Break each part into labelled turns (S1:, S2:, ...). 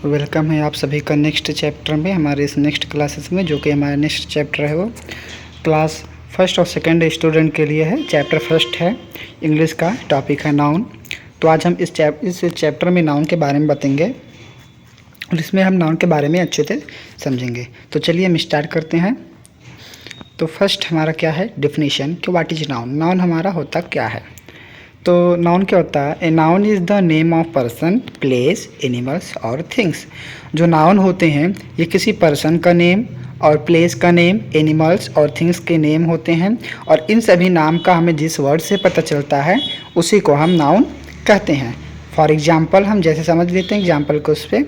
S1: Welcome है आप सभी का नेक्स्ट चैप्टर में, हमारे इस नेक्स्ट क्लासेस में, जो कि हमारा नेक्स्ट चैप्टर है वो क्लास फर्स्ट और सेकंड स्टूडेंट के लिए है। चैप्टर फर्स्ट है, इंग्लिश का टॉपिक है नाउन। तो आज हम इस चैप्टर में नाउन के बारे में बताएंगे और इसमें हम नाउन के बारे में अच्छे से समझेंगे। तो चलिए हम स्टार्ट करते हैं। तो फर्स्ट हमारा क्या है, डेफिनेशन कि व्हाट इज नाउन। नाउन हमारा होता क्या है। तो नाउन क्या होता है, a noun is the name of person, place, animals और थिंग्स। जो नाउन होते हैं ये किसी पर्सन का नेम और प्लेस का नेम, एनिमल्स और थिंग्स के नेम होते हैं, और इन सभी नाम का हमें जिस वर्ड से पता चलता है उसी को हम नाउन कहते हैं। फॉर एग्जाम्पल हम जैसे समझ लेते हैं एग्जाम्पल को उस पर,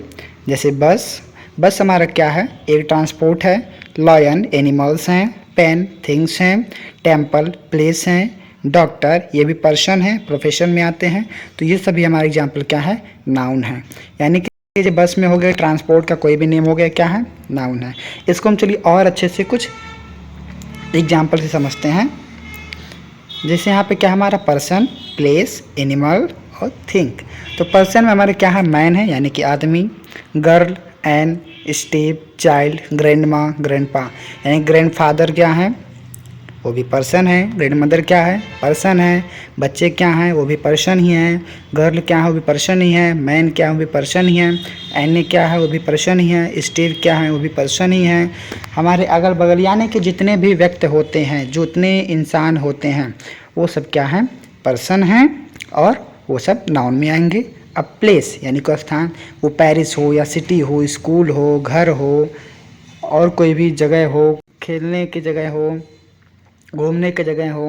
S1: जैसे बस हमारा क्या है, एक ट्रांसपोर्ट है। लॉयन एनिमल्स हैं, पेन थिंग्स हैं, टेम्पल प्लेस हैं, डॉक्टर ये भी पर्सन है, प्रोफेशन में आते हैं। तो ये सभी हमारे एग्जाम्पल क्या है, नाउन है। यानी कि जो बस में हो गया, ट्रांसपोर्ट का कोई भी नेम हो गया, क्या है, नाउन है। इसको हम चलिए और अच्छे से कुछ एग्जाम्पल से समझते हैं। जैसे यहाँ पे क्या हमारा पर्सन, प्लेस, एनिमल और थिंक। तो पर्सन में हमारे क्या है, मैन है यानी कि आदमी, girl and step, child, grand माँ, ग्रैंड पा यानी ग्रैंड फादर क्या है, वो भी पर्सन है। ग्रैंड मदर क्या है, पर्सन है। बच्चे क्या हैं, वो भी पर्सन ही हैं। गर्ल क्या है, वो भी पर्सन ही है। मैन क्या है, वो भी पर्सन ही है। एने क्या है, वो भी पर्सन ही है। स्टीव क्या है, वो भी पर्सन ही है। हमारे अगल बगल यानी कि जितने भी व्यक्ति होते हैं, जितने इंसान होते हैं, वो सब क्या हैं, पर्सन हैं, और वो सब नाउन में आएंगे। अब प्लेस यानी कोई स्थान, वो पेरिस हो या सिटी हो, स्कूल हो, घर हो, और कोई भी जगह हो, खेलने की जगह हो, घूमने की जगह हो,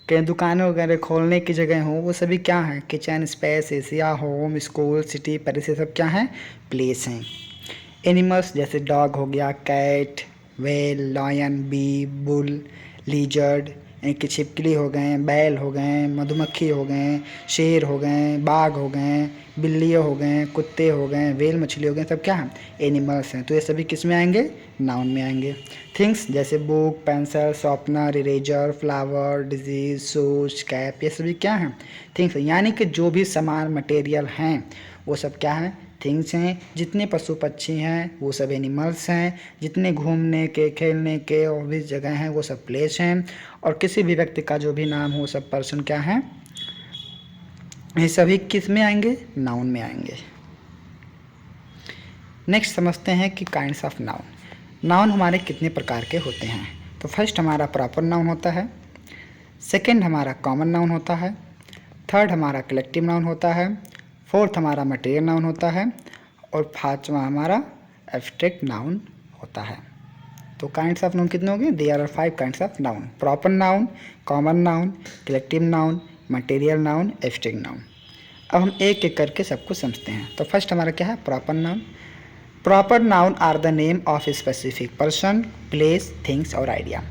S1: कहीं दुकानें वगैरह खोलने की जगह हो, वो सभी क्या हैं, kitchen, space, Asia, home, school, city, palace, ये सब क्या हैं, प्लेस हैं। एनिमल्स जैसे डॉग हो गया, cat, whale, lion, bee, bull, lizard यानी कि छिपकली हो गए, बैल हो गए, मधुमक्खी हो गए, शेर हो गए, बाघ हो गए, बिल्लियाँ हो गए, कुत्ते हो गए, व्हेल मछली हो गए, सब क्या हैं, एनिमल्स हैं। तो ये सभी किस में आएंगे, नाउन में आएंगे। थिंग्स जैसे book, pencil, sharpener, eraser, flower, disease, shoes, cap, ये सभी क्या हैं, थिंग्स। यानी कि जो भी सामान मटेरियल हैं वो सब क्या है, थिंग्स हैं। जितने पशु पक्षी हैं वो सब एनिमल्स हैं। जितने घूमने के, खेलने के और भी जगह हैं वो सब प्लेस हैं। और किसी भी व्यक्ति का जो भी नाम हो सब पर्सन क्या है, ये सभी किस में आएंगे, नाउन में आएंगे। नेक्स्ट समझते हैं कि काइंड्स ऑफ नाउन। नाउन हमारे कितने प्रकार के होते हैं। तो फर्स्ट हमारा प्रॉपर नाउन होता है, सेकंड हमारा कॉमन नाउन होता है, थर्ड हमारा कलेक्टिव नाउन होता है, फोर्थ हमारा मटेरियल नाउन होता है, और पाँचवा हमारा एब्स्ट्रैक्ट नाउन होता है। तो काइंड्स ऑफ नाउन कितने हो गए, there are 5 kinds of noun. Proper noun, common noun, collective noun, material noun, abstract noun. अब हम एक एक करके सबको समझते हैं। तो फर्स्ट हमारा क्या है, proper noun. Proper noun are the name of specific person, place, things और आइडिया।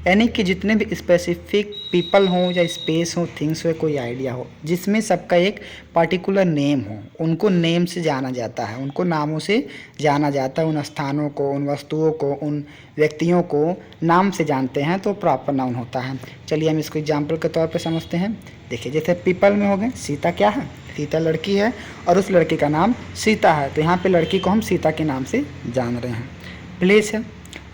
S1: यानी कि जितने भी स्पेसिफिक पीपल हों या स्पेस हो, थिंग्स हो, कोई आइडिया हो, जिसमें सबका एक पर्टिकुलर नेम हो, उनको नेम से जाना जाता है, उनको नामों से जाना जाता है। उन स्थानों को, उन वस्तुओं को, उन व्यक्तियों को नाम से जानते हैं, तो प्रॉपर नाउन होता है। चलिए हम इसको एग्जाम्पल के तौर पर समझते हैं। देखिए जैसे पीपल में हो गए, सीता क्या है, सीता लड़की है और उस लड़की का नाम सीता है, तो यहाँ पे लड़की को हम सीता के नाम से जान रहे हैं। प्लेस है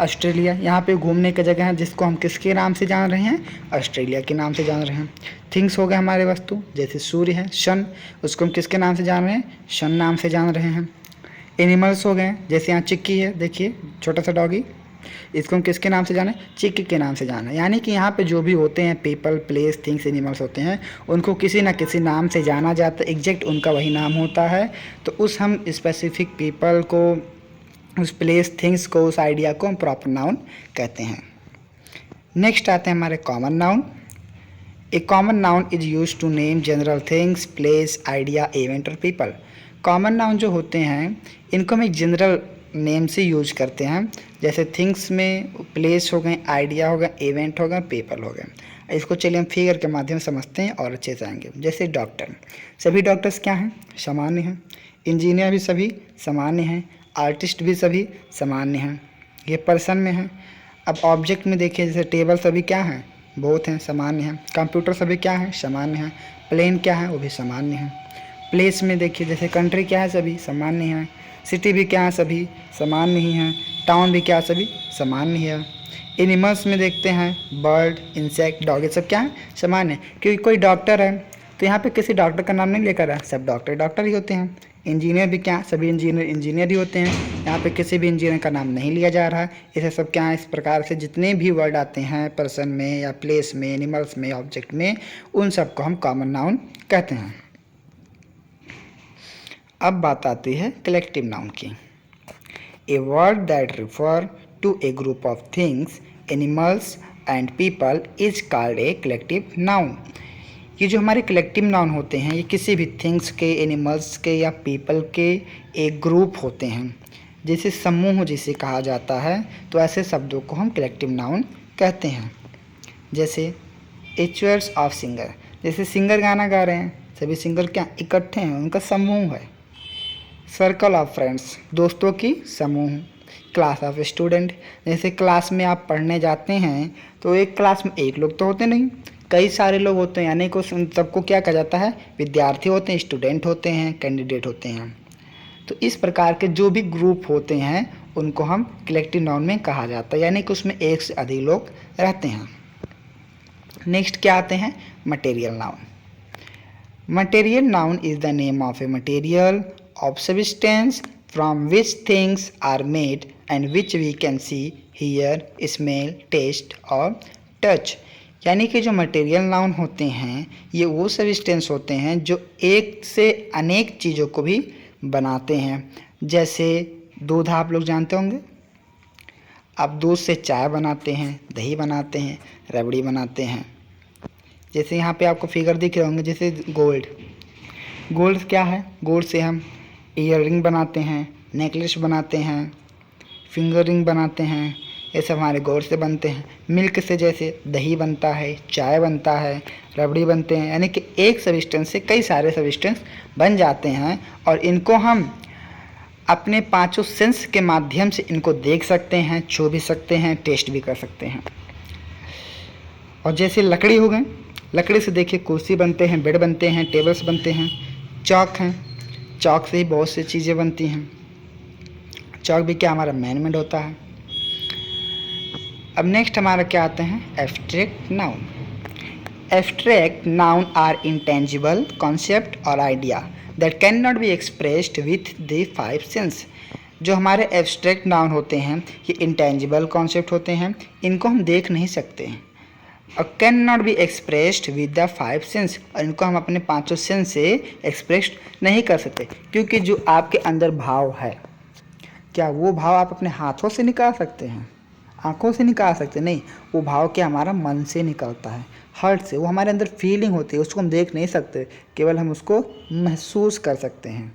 S1: ऑस्ट्रेलिया, यहाँ पे घूमने की जगह है जिसको हम किसके नाम से जान रहे हैं, ऑस्ट्रेलिया के नाम से जान रहे हैं। थिंग्स हो गए हमारे वस्तु, जैसे सूर्य है, सन, उसको हम किसके नाम से जान रहे हैं, सन नाम से जान रहे हैं। एनिमल्स हो गए, जैसे यहाँ चिक्की है, देखिए छोटा सा डॉगी, इसको हम किसके नाम से जाने, चिक्की के नाम से जाना। यानी कि यहाँ पे जो भी होते हैं पीपल, प्लेस, थिंग्स, एनिमल्स होते हैं, उनको किसी ना किसी नाम से जाना जाता है, एग्जैक्ट उनका वही नाम होता है। तो उस हम स्पेसिफिक पीपल को, उस प्लेस, थिंग्स को, उस आइडिया को हम प्रॉपर नाउन कहते हैं। नेक्स्ट आते हैं हमारे common noun. A common noun is use to name general things, place, idea, event और पीपल। कॉमन नाउन जो होते हैं इनको हम एक जनरल नेम से यूज करते हैं। जैसे थिंग्स में प्लेस हो गए, आइडिया हो गए, इवेंट हो गए, पीपल हो गए। इसको चलिए हम फिगर के माध्यम से समझते हैं और अच्छे से आएंगे। जैसे डॉक्टर, सभी डॉक्टर्स क्या हैं, सामान्य हैं। इंजीनियर भी सभी सामान्य हैं। आर्टिस्ट भी सभी सामान्य हैं। ये पर्सन में है। अब ऑब्जेक्ट में देखिए, जैसे टेबल सभी क्या हैं, बहुत हैं, सामान्य हैं। कंप्यूटर सभी क्या हैं, सामान्य हैं। प्लेन क्या है, वो भी सामान्य हैं। प्लेस में देखिए, जैसे कंट्री क्या है, सभी सामान्य हैं। सिटी भी क्या है, सभी समान नहीं है। टाउन भी क्या, सभी समान नहीं है। एनिमल्स में देखते हैं बर्ड, इंसेक्ट, डॉग, ये सब क्या है, समान है। क्योंकि कोई डॉक्टर है तो यहाँ पे किसी डॉक्टर का नाम नहीं लेकर है, सब डॉक्टर डॉक्टर ही होते हैं। इंजीनियर भी क्या, सभी इंजीनियर इंजीनियर ही होते हैं। यहाँ पे किसी भी इंजीनियर का नाम नहीं लिया जा रहा है। इसे सब क्या है, इस प्रकार से जितने भी वर्ड आते हैं पर्सन में या प्लेस में, एनिमल्स में, ऑब्जेक्ट में, उन सबको हम कॉमन नाउन कहते हैं। अब बात आती है कलेक्टिव नाउन की। A word that refer to a group of things, animals and people is called a collective noun. ये जो हमारे कलेक्टिव नाउन होते हैं, ये किसी भी थिंग्स के, एनिमल्स के या पीपल के एक ग्रुप होते हैं। जैसे समूह जिसे कहा जाता है, तो ऐसे शब्दों को हम कलेक्टिव नाउन कहते हैं। जैसे एचुअर्स ऑफ सिंगर, जैसे सिंगर गाना गा रहे हैं, सभी सिंगर क्या इकट्ठे हैं, उनका समूह है। सर्कल ऑफ फ्रेंड्स, दोस्तों की समूह। क्लास ऑफ स्टूडेंट, जैसे क्लास में आप पढ़ने जाते हैं तो एक क्लास में एक लोग तो होते नहीं, कई सारे लोग होते हैं, यानी कि उन सबको क्या कहा जाता है, विद्यार्थी होते हैं, स्टूडेंट होते हैं, कैंडिडेट होते हैं। तो इस प्रकार के जो भी ग्रुप होते हैं उनको हम कलेक्टिव नाउन में कहा जाता है, यानी कि उसमें एक से अधिक लोग रहते हैं। नेक्स्ट क्या आते हैं, material noun. Material noun is the name of a material of substance from which things are made and which we can see, hear, smell, taste और touch। यानी कि जो मटेरियल नाउन होते हैं ये वो सब्सटेंस होते हैं जो एक से अनेक चीज़ों को भी बनाते हैं। जैसे दूध आप लोग जानते होंगे, आप दूध से चाय बनाते हैं, दही बनाते हैं, रबड़ी बनाते हैं। जैसे यहाँ पे आपको फिगर दिख रहे होंगे, जैसे गोल्ड, गोल्ड क्या है, गोल्ड से हम ईयर रिंग बनाते हैं, नेकलेस बनाते हैं, फिंगर रिंग बनाते हैं, ये सब हमारे गोल्ड से बनते हैं। मिल्क से जैसे दही बनता है, चाय बनता है, रबड़ी बनते हैं, यानी कि एक सब्सटेंस से कई सारे सब्सटेंस बन जाते हैं और इनको हम अपने पांचों सेंस के माध्यम से इनको देख सकते हैं, छू भी सकते हैं, टेस्ट भी कर सकते हैं। और जैसे लकड़ी हो गए, लकड़ी से देखिए कुर्सी बनते हैं, बेड बनते हैं, टेबल्स बनते हैं। चौक हैं, चौक से ही बहुत सी चीज़ें बनती हैं। चौक भी क्या हमारा मैन-मेड होता है। अब नेक्स्ट हमारा क्या आते हैं, abstract noun. Abstract noun are intangible concept और idea that can not be expressed with the five sense. जो हमारे एब्स्ट्रैक्ट नाउन होते हैं ये इंटेंजिबल कॉन्सेप्ट होते हैं, इनको हम देख नहीं सकते हैं और can not be expressed with the five sense, और इनको हम अपने पांचों सेंस से एक्सप्रेस नहीं कर सकते। क्योंकि जो आपके अंदर भाव है, क्या वो भाव आप अपने हाथों से निकाल सकते हैं, आंखों से निकाल सकते नहीं, वो भाव क्या हमारा मन से निकलता है, हार्ट से। वो हमारे अंदर फीलिंग होती है, उसको हम देख नहीं सकते, केवल हम उसको महसूस कर सकते हैं।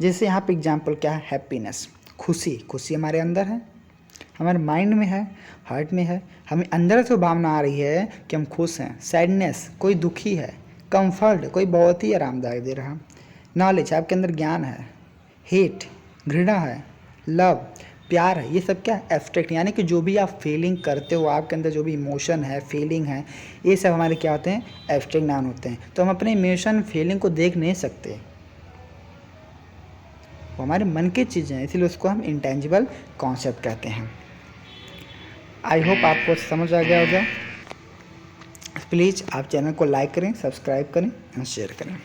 S1: जैसे यहाँ पे एग्जाम्पल क्या है, हैप्पीनेस, खुशी, खुशी हमारे अंदर है, हमारे माइंड में है, हार्ट में है, हमें अंदर से भावना आ रही है कि हम खुश हैं। सैडनेस, कोई दुखी है। कंफर्ट, कोई बहुत ही आरामदायक दे रहा। नॉलेज, आपके अंदर ज्ञान है। हेट, घृणा है। लव, प्यार है। ये सब क्या, एब्स्ट्रैक्ट, यानी कि जो भी आप फीलिंग करते हो, आपके अंदर जो भी इमोशन है, फीलिंग है, ये सब हमारे क्या होते हैं, एब्स्ट्रैक्ट नाउन होते हैं। तो हम अपने इमोशन, फीलिंग को देख नहीं सकते, वो हमारे मन की चीज़ें हैं, इसीलिए उसको हम इंटेंजिबल कॉन्सेप्ट कहते हैं। आई होप आपको समझ आ गया होगा। प्लीज़ आप चैनल को लाइक करें, सब्सक्राइब करें और शेयर करें।